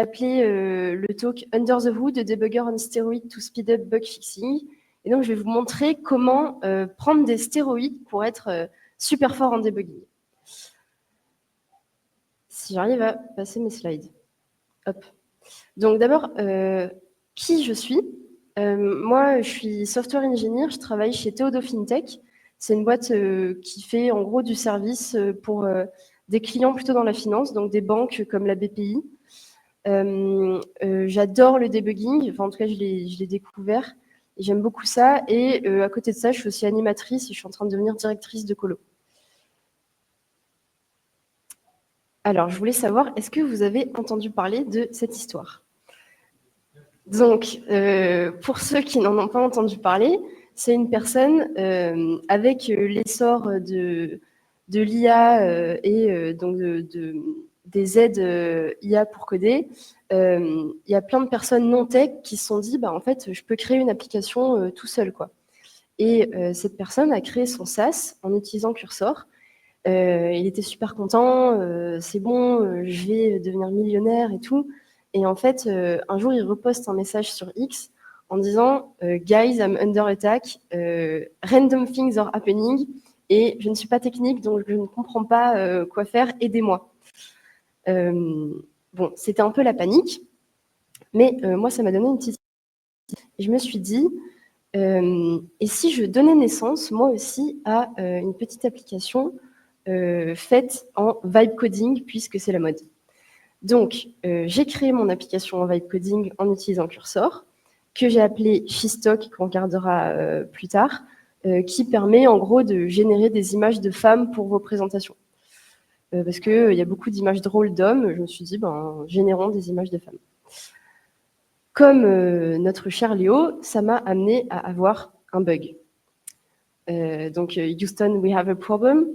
appelé le talk Under the Hood, a debugger on steroid to speed up bug fixing. Et donc, je vais vous montrer comment prendre des stéroïdes pour être super fort en debugging. Si j'arrive à passer mes slides. Hop. Donc d'abord, qui je suis? Moi, je suis software engineer, je travaille chez Theodo FinTech. C'est une boîte qui fait en gros du service pour des clients plutôt dans la finance, donc des banques comme la BPI. J'adore le debugging, enfin en tout cas je l'ai découvert, et j'aime beaucoup ça. Et à côté de ça, je suis aussi animatrice et je suis en train de devenir directrice de colo. Alors, je voulais savoir, est-ce que vous avez entendu parler de cette histoire? Donc, pour ceux qui n'en ont pas entendu parler, c'est une personne avec l'essor de l'IA et donc des aides IA pour coder. Il y a plein de personnes non tech qui se sont dit, bah, en fait, je peux créer une application tout seul, quoi. Et cette personne a créé son SaaS en utilisant Cursor. Il était super content, c'est bon, je vais devenir millionnaire et tout. Et en fait, un jour, il reposte un message sur X en disant Guys, I'm under attack, random things are happening, et je ne suis pas technique, donc je ne comprends pas quoi faire, aidez-moi. Bon, c'était un peu la panique, mais moi, ça m'a donné une petite idée. Et je me suis dit, et si je donnais naissance, moi aussi, à une petite application faite en vibe coding, puisque c'est la mode. Donc, j'ai créé mon application en vibe coding en utilisant Cursor, que j'ai appelée Shistock, qu'on regardera plus tard, qui permet en gros de générer des images de femmes pour vos présentations. Parce qu'il y a beaucoup d'images drôles d'hommes, je me suis dit, ben, générons des images de femmes. Comme notre cher Léo, ça m'a amené à avoir un bug. Donc, Houston, we have a problem.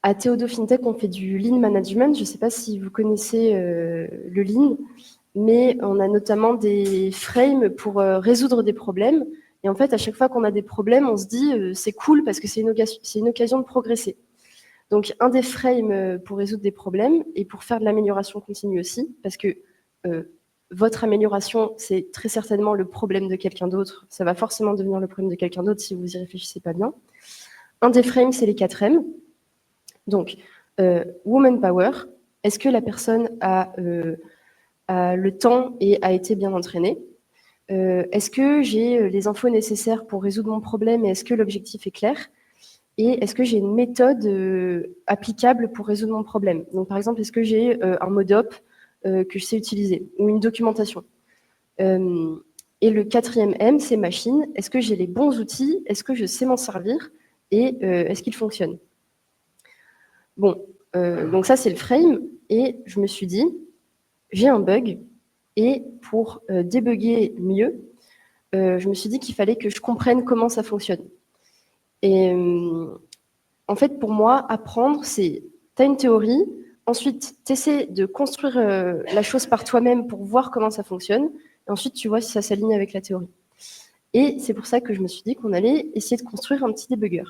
À Theodo FinTech, on fait du Lean Management. Je ne sais pas si vous connaissez le Lean, mais on a notamment des frames pour résoudre des problèmes. Et en fait, à chaque fois qu'on a des problèmes, on se dit c'est cool parce que c'est une occasion de progresser. Donc, un des frames pour résoudre des problèmes et pour faire de l'amélioration continue aussi, parce que votre amélioration, c'est très certainement le problème de quelqu'un d'autre. Ça va forcément devenir le problème de quelqu'un d'autre si vous y réfléchissez pas bien. Un des frames, c'est les 4M. Donc, Woman Power, est-ce que la personne a le temps et a été bien entraînée? Est-ce que j'ai les infos nécessaires pour résoudre mon problème et est-ce que l'objectif est clair? Et est-ce que j'ai une méthode applicable pour résoudre mon problème? Donc, par exemple, est-ce que j'ai un mode op que je sais utiliser ou une documentation? Et le 4e M, c'est machine. Est-ce que j'ai les bons outils? Est-ce que je sais m'en servir? Et est-ce qu'ils fonctionnent? Bon, donc ça, c'est le frame. Et je me suis dit, j'ai un bug. Et pour débugger mieux, je me suis dit qu'il fallait que je comprenne comment ça fonctionne. Et en fait, pour moi, apprendre, c'est, tu as une théorie, ensuite, tu essaies de construire la chose par toi-même pour voir comment ça fonctionne, et ensuite, tu vois si ça s'aligne avec la théorie. Et c'est pour ça que je me suis dit qu'on allait essayer de construire un petit débugger.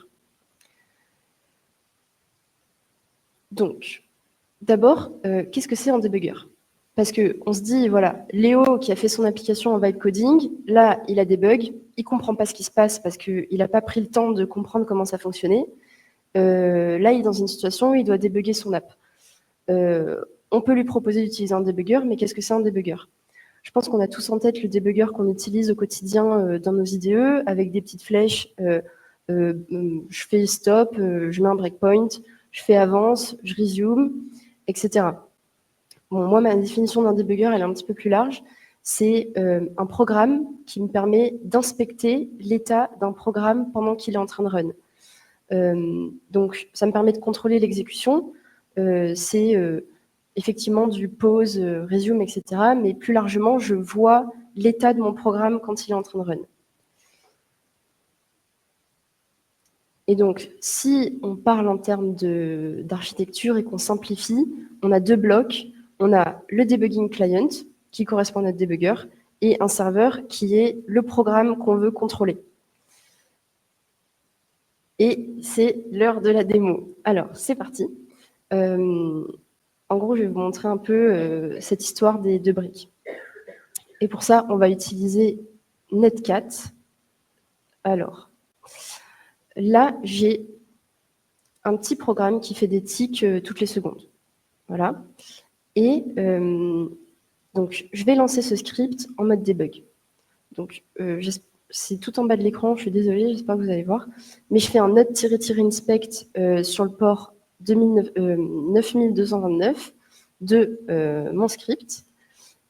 Donc, d'abord, qu'est-ce que c'est un débugger? Parce qu'on se dit, voilà, Léo qui a fait son application en vibe coding, là, il a des bugs, il ne comprend pas ce qui se passe parce qu'il n'a pas pris le temps de comprendre comment ça fonctionnait. Là, il est dans une situation où il doit débugger son app. On peut lui proposer d'utiliser un débugger, mais qu'est-ce que c'est un débugger? Je pense qu'on a tous en tête le débugger qu'on utilise au quotidien dans nos IDE, avec des petites flèches. Je fais stop, je mets un breakpoint, je fais avance, je resume, etc. Bon, moi, ma définition d'un débugger, elle est un petit peu plus large. C'est un programme qui me permet d'inspecter l'état d'un programme pendant qu'il est en train de run. Donc, ça me permet de contrôler l'exécution. C'est effectivement du pause, resume, etc. Mais plus largement, je vois l'état de mon programme quand il est en train de run. Et donc, si on parle en termes d'architecture et qu'on simplifie, on a deux blocs. On a le debugging client, qui correspond à notre debugger, et un serveur qui est le programme qu'on veut contrôler. Et c'est l'heure de la démo. Alors, c'est parti. en gros, je vais vous montrer un peu cette histoire des deux briques. Et pour ça, on va utiliser Netcat. Alors, là, j'ai un petit programme qui fait des tics toutes les secondes. Voilà. Et donc, je vais lancer ce script en mode debug. Donc, c'est tout en bas de l'écran, je suis désolée, j'espère que vous allez voir. Mais je fais un node-inspect sur le port 9229 de mon script.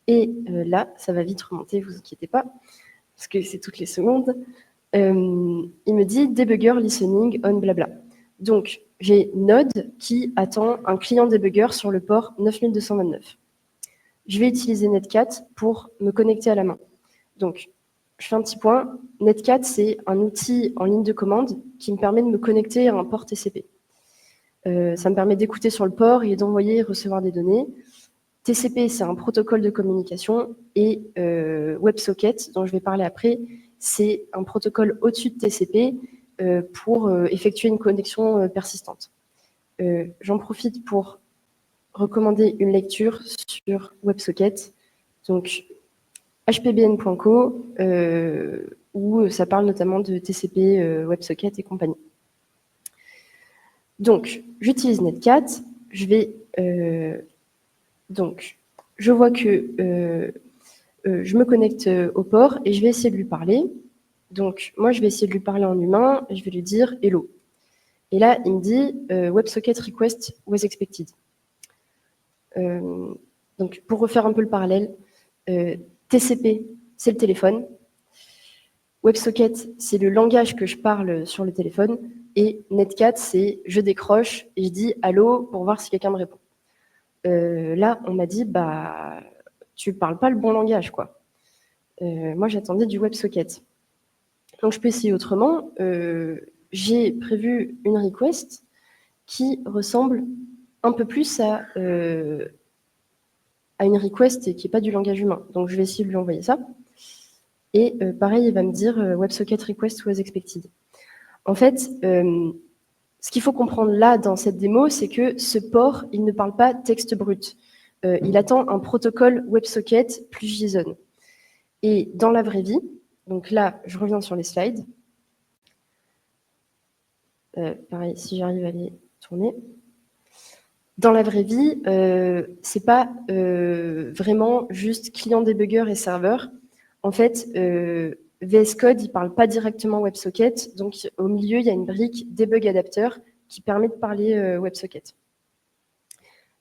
Et là, ça va vite remonter, vous inquiétez pas, parce que c'est toutes les secondes. Il me dit debugger listening on blabla. Donc, j'ai Node qui attend un client debugger sur le port 9229. Je vais utiliser Netcat pour me connecter à la main. Donc, je fais un petit point. Netcat, c'est un outil en ligne de commande qui me permet de me connecter à un port TCP. Ça me permet d'écouter sur le port et d'envoyer et recevoir des données. TCP, c'est un protocole de communication et WebSocket, dont je vais parler après, c'est un protocole au-dessus de TCP pour effectuer une connexion persistante. J'en profite pour recommander une lecture sur WebSocket, donc hpbn.co, où ça parle notamment de TCP, WebSocket et compagnie. Donc, j'utilise Netcat, donc, je vois que je me connecte au port et je vais essayer de lui parler. Donc, moi, je vais essayer de lui parler en humain et je vais lui dire « Hello ». Et là, il me dit « WebSocket request was expected ». Donc, pour refaire un peu le parallèle, TCP, c'est le téléphone. WebSocket, c'est le langage que je parle sur le téléphone. Et Netcat, c'est je décroche et je dis « Allô » pour voir si quelqu'un me répond. Là, on m'a dit bah, « Tu parles pas le bon langage, quoi ». Moi, j'attendais du WebSocket. Donc, je peux essayer autrement. J'ai prévu une request qui ressemble un peu plus à une request qui n'est pas du langage humain. Donc, je vais essayer de lui envoyer ça. Et pareil, il va me dire WebSocket request was expected. En fait, ce qu'il faut comprendre là dans cette démo, c'est que ce port, il ne parle pas texte brut. Il attend un protocole WebSocket plus JSON. Et dans la vraie vie, donc là, je reviens sur les slides. Pareil, si j'arrive à les tourner. Dans la vraie vie, c'est pas vraiment juste client debugger et serveur. En fait, VS Code, il parle pas directement WebSocket. Donc, au milieu, il y a une brique debug adapter qui permet de parler WebSocket.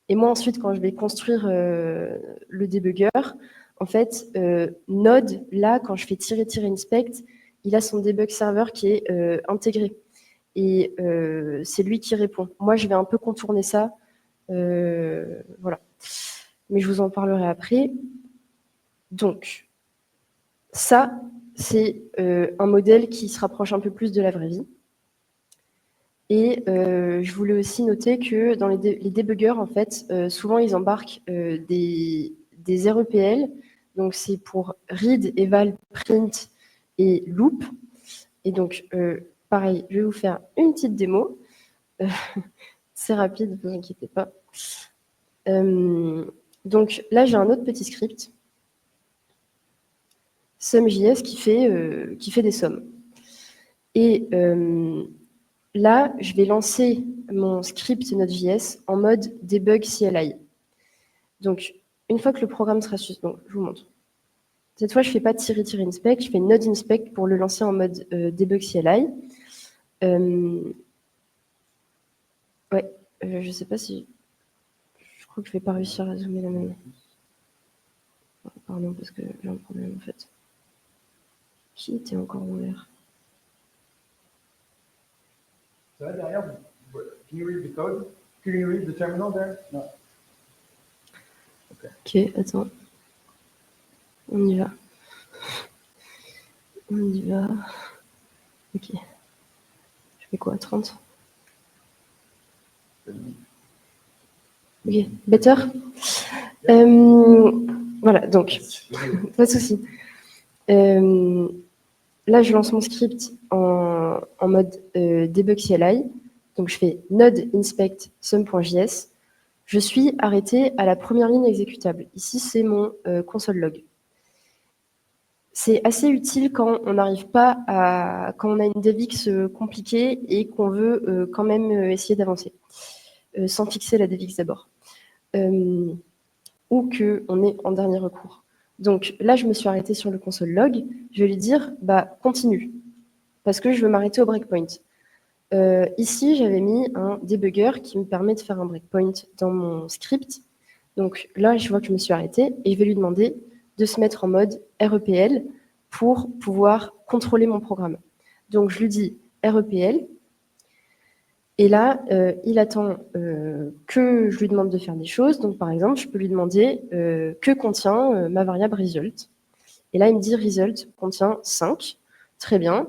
Et moi, ensuite, quand je vais construire le debugger, en fait, Node, là, quand je fais -inspect, il a son debug server qui est intégré. Et c'est lui qui répond. Moi, je vais un peu contourner ça. Voilà. Mais je vous en parlerai après. Donc, ça, c'est un modèle qui se rapproche un peu plus de la vraie vie. Et je voulais aussi noter que dans les débuggers, en fait, souvent, ils embarquent des REPL. Donc, c'est pour read, eval, print et loop. Et donc, pareil, je vais vous faire une petite démo. C'est rapide, ne vous inquiétez pas. Donc là, j'ai un autre petit script, SumJS, qui fait des sommes. Et là, je vais lancer mon script Node.js en mode debug CLI. Donc, une fois que le programme sera donc je vous montre. Cette fois, je ne fais pas -inspect, je fais node inspect pour le lancer en mode debug CLI. Ouais, je ne sais pas si... Je crois que je ne vais pas réussir à zoomer la même. Pardon, parce que j'ai un problème en fait. Qui était encore en l'air? Ça va derrière? Can you read the code? Can you read the terminal there? No. Ok, attends. On y va. On y va. Ok. Je fais quoi, 30? Ok, better? Voilà, donc, pas de souci. Là, je lance mon script en mode debug CLI. Donc, je fais node inspect sum.js. Je suis arrêtée à la première ligne exécutable. Ici, c'est mon console log. C'est assez utile quand on n'arrive pas à... quand on a une DevX compliquée et qu'on veut quand même essayer d'avancer, sans fixer la DevX d'abord. Ou qu'on est en dernier recours. Donc là, je me suis arrêtée sur le console log. Je vais lui dire, bah, continue, parce que je veux m'arrêter au breakpoint. Ici, j'avais mis un debugger qui me permet de faire un breakpoint dans mon script. Donc là, je vois que je me suis arrêtée et je vais lui demander de se mettre en mode REPL pour pouvoir contrôler mon programme. Donc je lui dis REPL. Et là, il attend que je lui demande de faire des choses. Donc, par exemple, je peux lui demander que contient ma variable result. Et là, il me dit result contient 5. Très bien.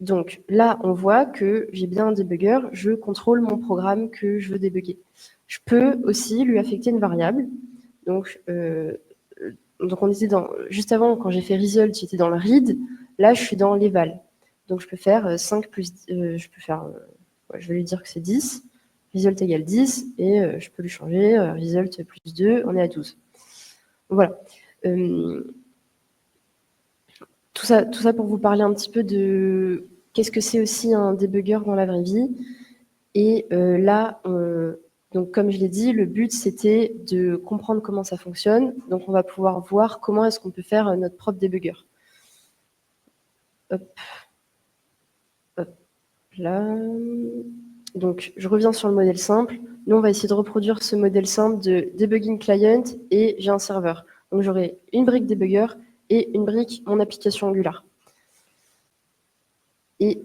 Donc là, on voit que j'ai bien un debugger. Je contrôle mon programme que je veux débugger. Je peux aussi lui affecter une variable. Donc on était juste avant, quand j'ai fait result, j'étais dans le read. Là, je suis dans l'eval. Donc, je peux faire 5 plus... je peux faire... je vais lui dire que c'est 10, result égale 10, et je peux lui changer, result plus 2, on est à 12. Voilà. Tout ça pour vous parler un petit peu de qu'est-ce que c'est aussi un debugger dans la vraie vie. Et là, donc comme je l'ai dit, le but, c'était de comprendre comment ça fonctionne. Donc, on va pouvoir voir comment est-ce qu'on peut faire notre propre debugger. Hop. Hop. Là... Donc, je reviens sur le modèle simple. Nous, on va essayer de reproduire ce modèle simple de debugging client et j'ai un serveur. Donc, j'aurai une brique debugger et une brique mon application Angular. Et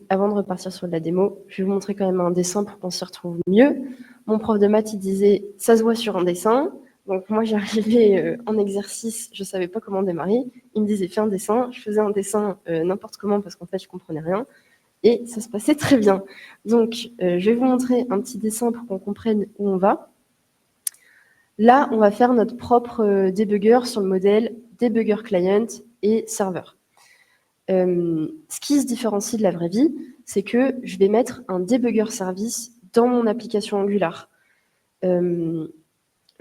avant de repartir sur la démo, je vais vous montrer quand même un dessin pour qu'on s'y retrouve mieux. Mon prof de maths, il disait « ça se voit sur un dessin ». Donc, moi, j'arrivais en exercice, je ne savais pas comment démarrer. Il me disait « fais un dessin ». Je faisais un dessin n'importe comment parce qu'en fait, je ne comprenais rien. Et ça se passait très bien. Donc, je vais vous montrer un petit dessin pour qu'on comprenne où on va. Là, on va faire notre propre debugger sur le modèle debugger client et serveur. Ce qui se différencie de la vraie vie, c'est que je vais mettre un debugger service dans mon application Angular. Je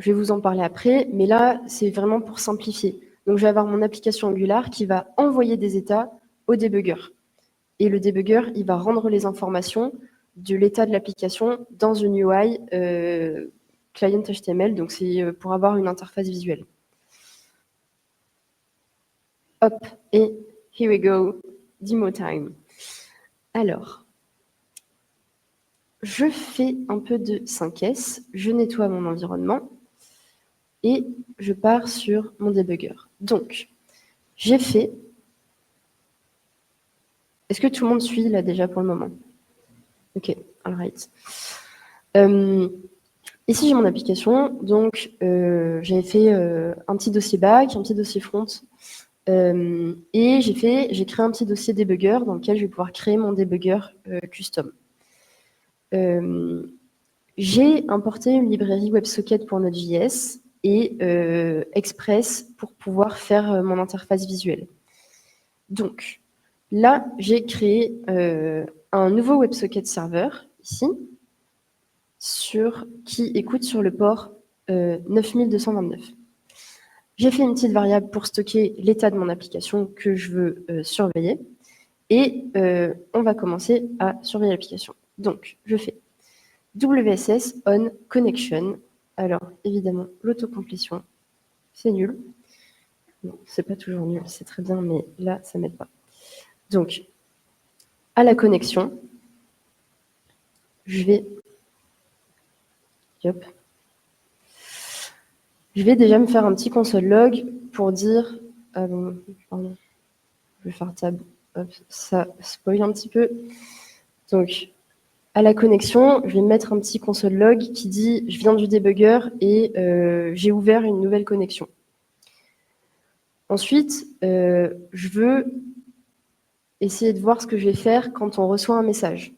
vais vous en parler après, mais là, c'est vraiment pour simplifier. Donc, je vais avoir mon application Angular qui va envoyer des états au debugger. Et le debugger, il va rendre les informations de l'état de l'application dans une UI client HTML, donc c'est pour avoir une interface visuelle. Hop, et here we go, demo time. Alors, je fais un peu de 5S, je nettoie mon environnement et je pars sur mon debugger. Donc, j'ai fait... Est-ce que tout le monde suit là déjà pour le moment? Ok, all right. Ici, j'ai mon application. Donc, j'avais fait un petit dossier back, un petit dossier front. Et j'ai créé un petit dossier debugger dans lequel je vais pouvoir créer mon debugger custom. J'ai importé une librairie WebSocket pour Node.js et Express pour pouvoir faire mon interface visuelle. Donc, là, j'ai créé un nouveau WebSocket serveur, ici, qui écoute sur le port 9229. J'ai fait une petite variable pour stocker l'état de mon application que je veux surveiller. Et on va commencer à surveiller l'application. Donc, je fais WSS on connection. Alors, évidemment, l'autocomplétion, c'est nul. Non, c'est pas toujours nul, c'est très bien, mais là, ça m'aide pas. Donc, à la connexion, je vais... Hop. Je vais déjà me faire un petit console log pour dire... Ah bon, pardon. Je vais faire tab. Hop, ça spoil un petit peu. Donc, à la connexion, je vais mettre un petit console log qui dit « je viens du debugger et j'ai ouvert une nouvelle connexion ». Ensuite, je veux essayer de voir ce que je vais faire quand on reçoit un message.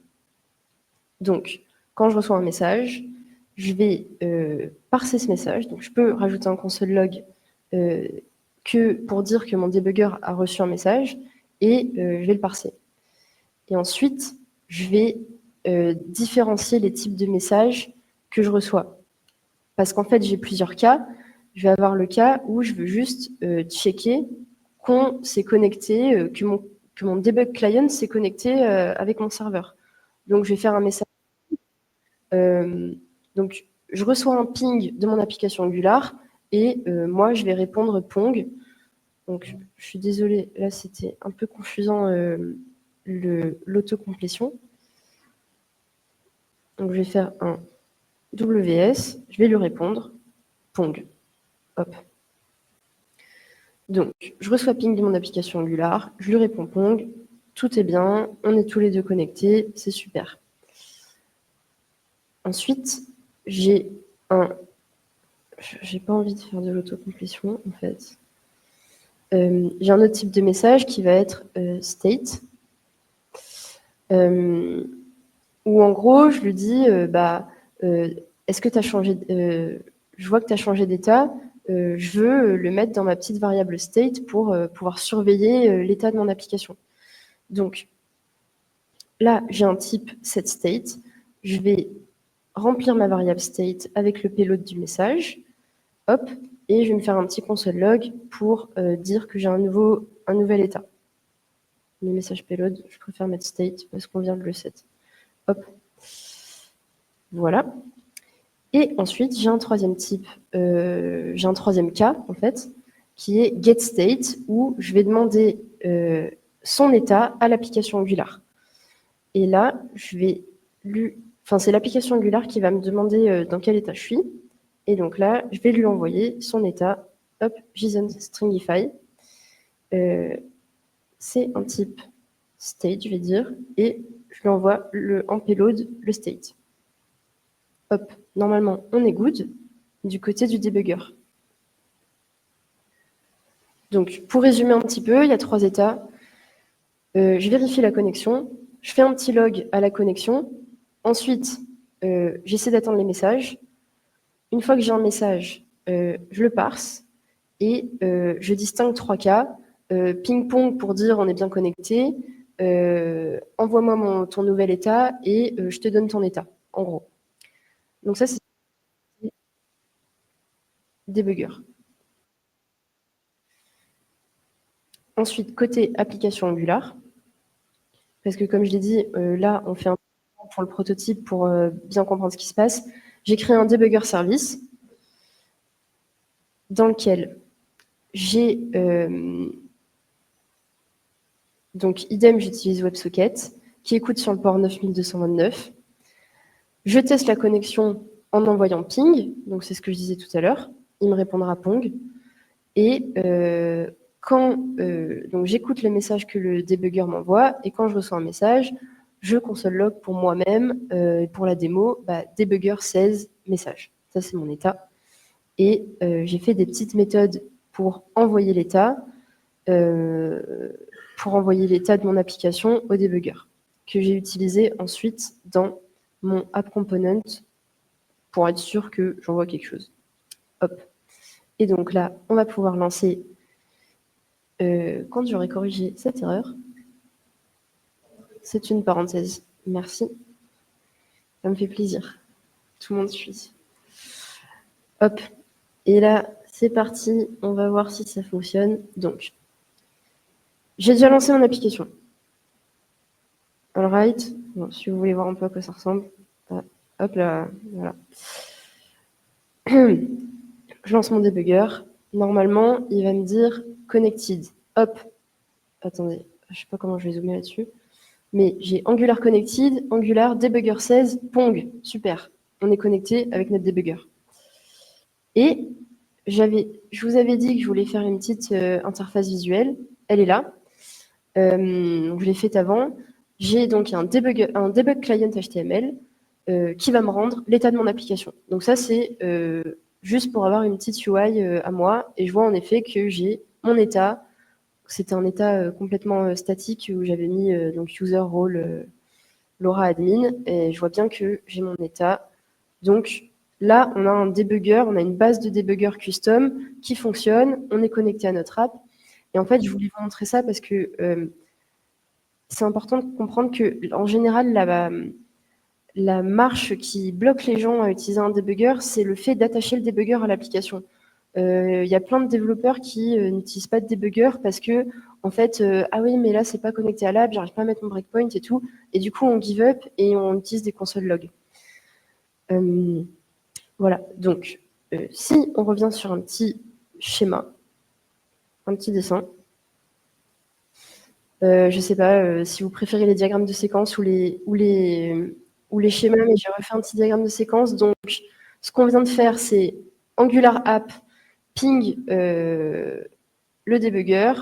Donc, quand je reçois un message, je vais parser ce message. Donc, je peux rajouter un console log pour dire que mon debugger a reçu un message et je vais le parser. Et ensuite, je vais différencier les types de messages que je reçois. Parce qu'en fait, j'ai plusieurs cas. Je vais avoir le cas où je veux juste checker qu'on s'est connecté, que mon debug client s'est connecté avec mon serveur. Donc, je vais faire un message. Donc, je reçois un ping de mon application Angular et moi, je vais répondre Pong. Donc, je suis désolée, là, c'était un peu confusant l'autocomplétion. Donc, je vais faire un WS, je vais lui répondre Pong. Hop. Donc, je reçois ping de mon application Angular, je lui réponds Pong, tout est bien, on est tous les deux connectés, c'est super. Ensuite, j'ai pas envie de faire de l'autocomplétion, en fait. J'ai un autre type de message qui va être state, où en gros, je lui dis, est-ce que tu as changé, je vois que tu as changé d'état, je veux le mettre dans ma petite variable state pour pouvoir surveiller l'état de mon application. Donc, là, j'ai un type setState. Je vais remplir ma variable state avec le payload du message. Hop, et je vais me faire un petit console log pour dire que j'ai un nouvel état. Le message payload, je préfère mettre state parce qu'on vient de le set. Hop. Voilà. Et ensuite, j'ai un troisième type, j'ai un troisième cas, en fait, qui est getState, où je vais demander son état à l'application Angular. Et là, c'est l'application Angular qui va me demander dans quel état je suis. Et donc là, je vais lui envoyer son état. Hop, JSON Stringify. C'est un type state, je vais dire. Et je lui envoie en payload le state. Hop, normalement, on est good du côté du debugger. Donc, pour résumer un petit peu, il y a 3 états. Je vérifie la connexion. Je fais un petit log à la connexion. Ensuite, j'essaie d'attendre les messages. Une fois que j'ai un message, je le parse et je distingue 3 cas. Ping-pong pour dire on est bien connecté. Envoie-moi ton nouvel état et je te donne ton état, en gros. Donc ça, c'est debugger. Ensuite, côté application Angular, parce que comme je l'ai dit, là, on fait un pour le prototype pour bien comprendre ce qui se passe. J'ai créé un debugger service dans lequel j'ai donc idem, j'utilise WebSocket qui écoute sur le port 9229. Je teste la connexion en envoyant ping, donc c'est ce que je disais tout à l'heure. Il me répondra Pong. Et donc j'écoute le message que le debugger m'envoie et quand je reçois un message, je console log pour moi-même, pour la démo, debugger 16 messages. Ça, c'est mon état. Et j'ai fait des petites méthodes pour envoyer l'état de mon application au debugger, que j'ai utilisé ensuite dans mon app component pour être sûr que j'envoie quelque chose. Hop. Et donc là, on va pouvoir lancer, quand j'aurai corrigé cette erreur, c'est une parenthèse. Merci. Ça me fait plaisir. Tout le monde suit. Hop. Et là, c'est parti. On va voir si ça fonctionne. Donc, j'ai déjà lancé mon application. All right. Bon, si vous voulez voir un peu à quoi ça ressemble. Hop là. Voilà. Je lance mon debugger. Normalement, il va me dire connected. Hop. Attendez. Je ne sais pas comment je vais zoomer là-dessus. Mais j'ai Angular Connected, Angular Debugger 16, Pong. Super. On est connecté avec notre debugger. Et je vous avais dit que je voulais faire une petite interface visuelle. Elle est là. Je l'ai faite avant. J'ai donc un debug client HTML qui va me rendre l'état de mon application. Donc ça, c'est juste pour avoir une petite UI à moi. Et je vois en effet que j'ai mon état. C'était un état complètement statique où j'avais mis donc user role Laura admin et je vois bien que j'ai mon état. Donc là, on a un debugger, on a une base de debugger custom qui fonctionne, on est connecté à notre app. Et en fait, je voulais vous montrer ça parce que c'est important de comprendre que en général, la marche qui bloque les gens à utiliser un débugger, c'est le fait d'attacher le débugger à l'application. Il y a plein de développeurs qui n'utilisent pas de débugger parce que, en fait, ah oui, mais là, c'est pas connecté à l'app, j'arrive pas à mettre mon breakpoint et tout. Et du coup, on give up et on utilise des console logs. Voilà, donc, si on revient sur un petit schéma, un petit dessin, je sais pas si vous préférez les diagrammes de séquence ou les schémas, mais j'ai refait un petit diagramme de séquence. Donc, ce qu'on vient de faire, c'est Angular App ping le débugger,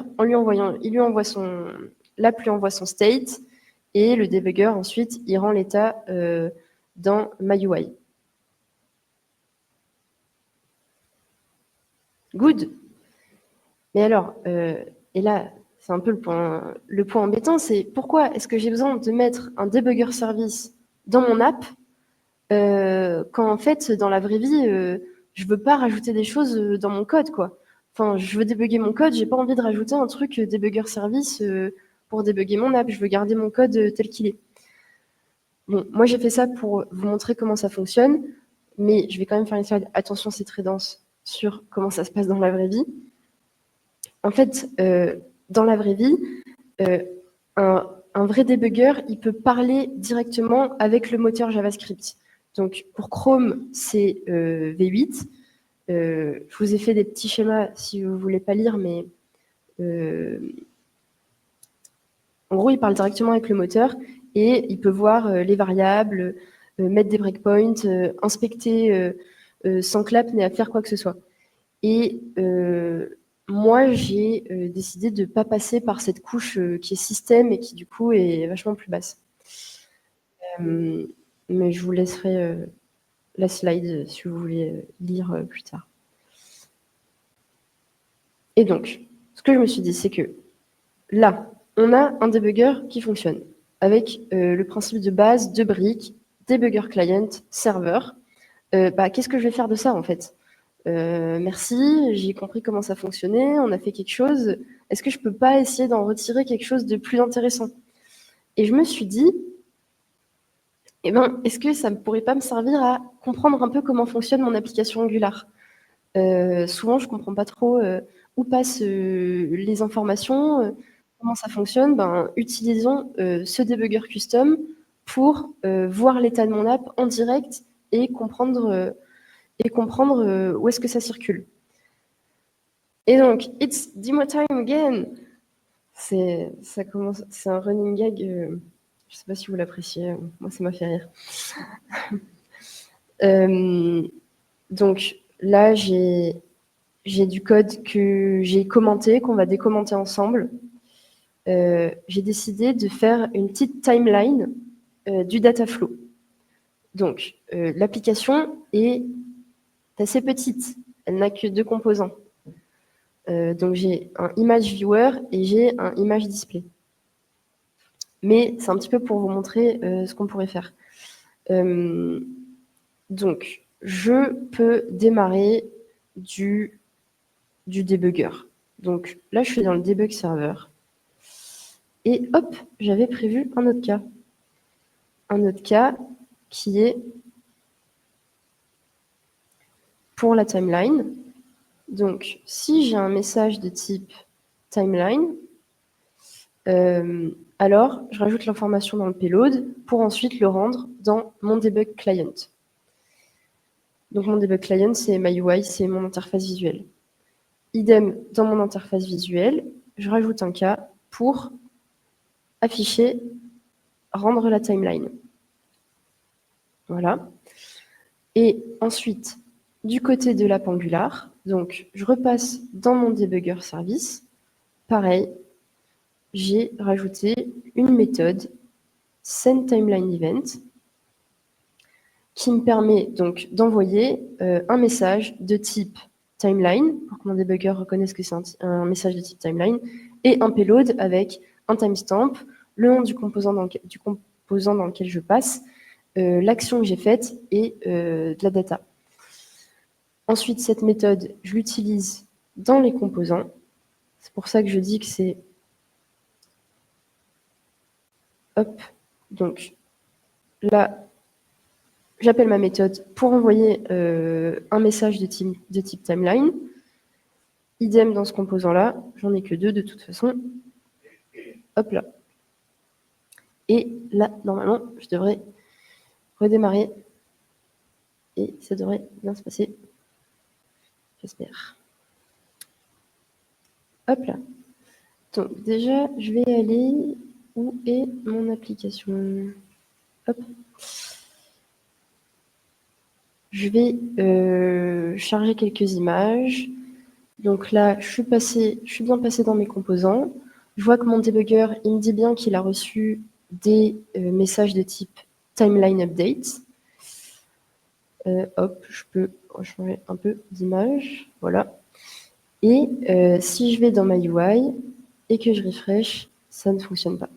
l'app lui envoie son state, et le débugger, ensuite, il rend l'état dans MyUI. Good. Mais alors, et là, c'est un peu le point embêtant, c'est pourquoi est-ce que j'ai besoin de mettre un debugger service dans mon app quand en fait, dans la vraie vie, je veux pas rajouter des choses dans mon code, quoi. Enfin, je veux débugger mon code, j'ai pas envie de rajouter un truc debugger service pour débugger mon app, je veux garder mon code tel qu'il est. Bon, moi j'ai fait ça pour vous montrer comment ça fonctionne, mais je vais quand même faire une slide. Attention, c'est très dense sur comment ça se passe dans la vraie vie. En fait, dans la vraie vie, un vrai debugger, il peut parler directement avec le moteur JavaScript. Donc, pour Chrome, c'est V8. Je vous ai fait des petits schémas si vous ne voulez pas lire, mais en gros, il parle directement avec le moteur et il peut voir les variables, mettre des breakpoints, inspecter sans clap, ni à faire quoi que ce soit. Et moi, j'ai décidé de ne pas passer par cette couche qui est système et qui, du coup, est vachement plus basse. Mais je vous laisserai la slide si vous voulez lire plus tard. Et donc, ce que je me suis dit, c'est que là, on a un debugger qui fonctionne avec le principe de base de briques, debugger client, serveur. Qu'est-ce que je vais faire de ça, en fait ? Merci, j'ai compris comment ça fonctionnait, on a fait quelque chose. Est-ce que je peux pas essayer d'en retirer quelque chose de plus intéressant ? Et je me suis dit, est-ce que ça ne pourrait pas me servir à comprendre un peu comment fonctionne mon application Angular ? Souvent, je ne comprends pas trop où passent les informations, comment ça fonctionne. Utilisons ce debugger custom pour voir l'état de mon app en direct et comprendre où est-ce que ça circule. Et donc, it's demo time again. C'est un running gag. Je ne sais pas si vous l'appréciez. Moi, ça m'a fait rire. Donc là, j'ai du code que j'ai commenté, qu'on va décommenter ensemble. J'ai décidé de faire une petite timeline du data flow. Donc, l'application est assez petite. Elle n'a que 2 composants. Donc, j'ai un image viewer et j'ai un image display. Mais c'est un petit peu pour vous montrer ce qu'on pourrait faire. Donc, je peux démarrer du debugger. Donc là, je suis dans le debug server. Et hop, j'avais prévu un autre cas. Un autre cas qui est pour la timeline. Donc, si j'ai un message de type timeline, alors je rajoute l'information dans le payload pour ensuite le rendre dans mon debug client. Donc, mon debug client, c'est MyUI, c'est mon interface visuelle. Idem, dans mon interface visuelle, je rajoute un cas pour afficher, rendre la timeline. Voilà. Et ensuite, du côté de l'app Angular, donc je repasse dans mon debugger service. Pareil, j'ai rajouté une méthode sendTimelineEvent qui me permet donc d'envoyer un message de type timeline, pour que mon debugger reconnaisse que c'est un message de type timeline, et un payload avec un timestamp, le nom du composant dans lequel je passe, l'action que j'ai faite et de la data. Ensuite, cette méthode, je l'utilise dans les composants. C'est pour ça que je dis que c'est... Hop, donc là, j'appelle ma méthode pour envoyer un message de type timeline. Idem dans ce composant-là, j'en ai que 2 de toute façon. Hop là. Et là, normalement, je devrais redémarrer. Et ça devrait bien se passer. J'espère. Hop là. Donc déjà, je vais aller... Où est mon application? Hop. Je vais charger quelques images. Donc là, je suis bien passé dans mes composants. Je vois que mon debugger, il me dit bien qu'il a reçu des messages de type timeline update. Hop, je peux changer un peu d'image. Voilà. Et si je vais dans ma UI et que je refresh, ça ne fonctionne pas.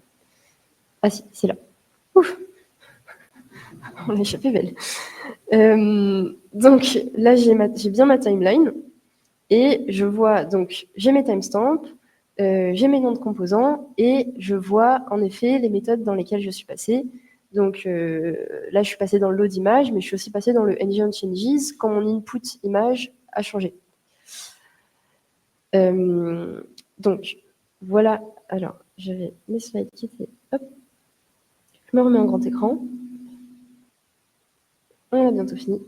Ah si, c'est là. Ouf. On a échappé belle. Donc là, j'ai bien ma timeline. Et je vois, donc, j'ai mes timestamps, j'ai mes noms de composants, et je vois, en effet, les méthodes dans lesquelles je suis passée. Donc, là, je suis passée dans le load image, mais je suis aussi passée dans le ng changes quand mon input image a changé. Donc, voilà. Alors, j'avais mes slides qui étaient... Hop. Je me remets en grand écran. On a bientôt fini.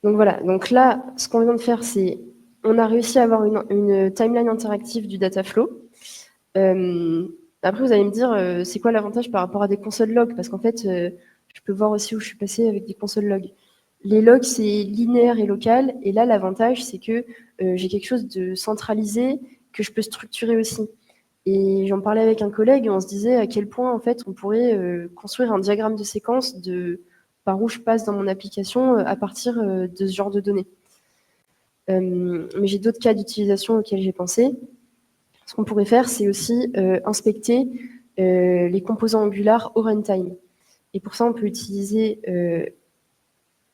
Donc voilà, donc là, ce qu'on vient de faire, c'est on a réussi à avoir une timeline interactive du data flow. Après, vous allez me dire, c'est quoi l'avantage par rapport à des console logs? Parce qu'en fait, je peux voir aussi où je suis passée avec des console logs. Les logs, c'est linéaire et local. Et là, l'avantage, c'est que j'ai quelque chose de centralisé que je peux structurer aussi. Et j'en parlais avec un collègue et on se disait à quel point, en fait, on pourrait construire un diagramme de séquence par où je passe dans mon application à partir de ce genre de données. Mais j'ai d'autres cas d'utilisation auxquels j'ai pensé. Ce qu'on pourrait faire, c'est aussi inspecter les composants Angular au runtime. Et pour ça, on peut utiliser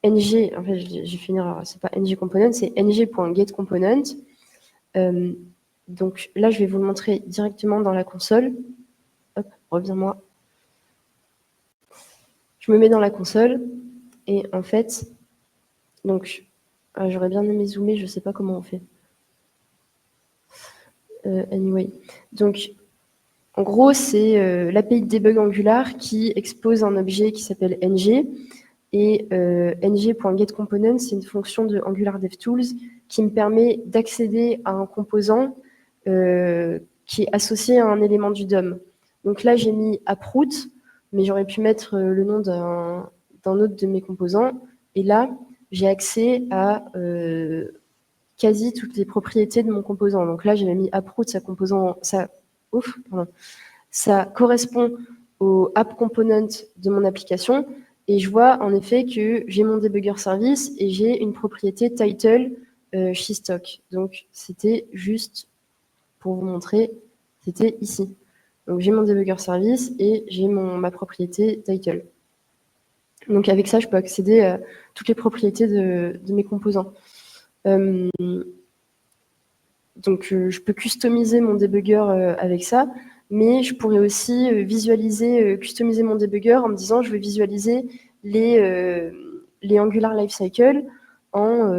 ng, en fait, j'ai fait une erreur, c'est pas ng-component, c'est ng.getComponent. Donc là, je vais vous le montrer directement dans la console. Hop, reviens-moi. Je me mets dans la console et en fait, donc, j'aurais bien aimé zoomer, je ne sais pas comment on fait. Anyway, donc, en gros, c'est l'API de debug Angular qui expose un objet qui s'appelle ng. Et ng.getComponent, c'est une fonction de Angular DevTools qui me permet d'accéder à un composant qui est associé à un élément du DOM. Donc là, j'ai mis AppRoot, mais j'aurais pu mettre le nom d'un autre de mes composants. Et là, j'ai accès à quasi toutes les propriétés de mon composant. Donc là, j'avais mis AppRoot, ça correspond au app component de mon application. Et je vois en effet que j'ai mon debugger service et j'ai une propriété title chez stock. Donc c'était juste pour vous montrer, c'était ici. Donc j'ai mon debugger service et j'ai ma propriété title. Donc avec ça, je peux accéder à toutes les propriétés de mes composants. Donc je peux customiser mon debugger avec ça. Mais je pourrais aussi customiser mon debugger en me disant je vais visualiser les Angular Lifecycle en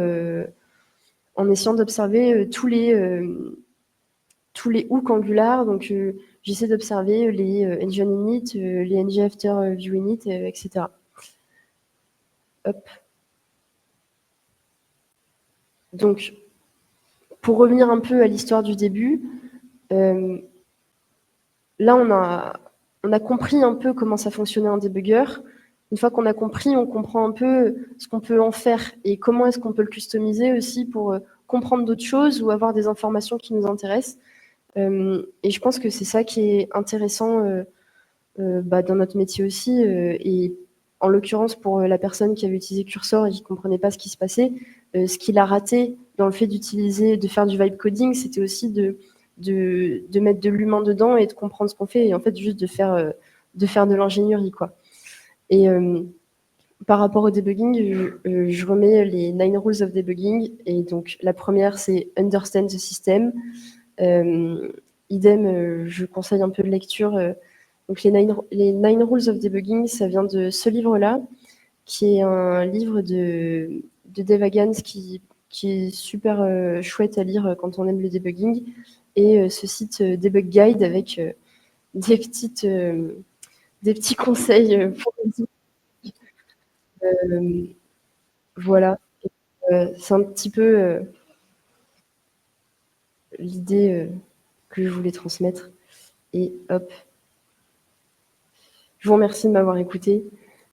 essayant d'observer tous les hooks Angular. Donc, j'essaie d'observer les engine init, les ng after view init, etc. Hop. Donc, pour revenir un peu à l'histoire du début, là, on a compris un peu comment ça fonctionnait un debugger. Une fois qu'on a compris, on comprend un peu ce qu'on peut en faire et comment est-ce qu'on peut le customiser aussi pour comprendre d'autres choses ou avoir des informations qui nous intéressent. Et je pense que c'est ça qui est intéressant dans notre métier aussi. Et en l'occurrence, pour la personne qui avait utilisé Cursor et qui ne comprenait pas ce qui se passait, ce qu'il a raté dans le fait de faire du vibe coding, c'était aussi de mettre de l'humain dedans et de comprendre ce qu'on fait, et en fait juste de faire de l'ingénierie, quoi. Et par rapport au debugging, je remets les 9 rules of debugging. Et donc la première, c'est understand the system. Idem, je conseille un peu de lecture Donc les Nine Rules of Debugging, ça vient de ce livre-là, qui est un livre de Dave Hagans qui est super chouette à lire quand on aime le debugging. Et ce site Debug Guide avec des petits conseils pour résoudre. Voilà. C'est un petit peu l'idée que je voulais transmettre. Et hop. Je vous remercie de m'avoir écouté.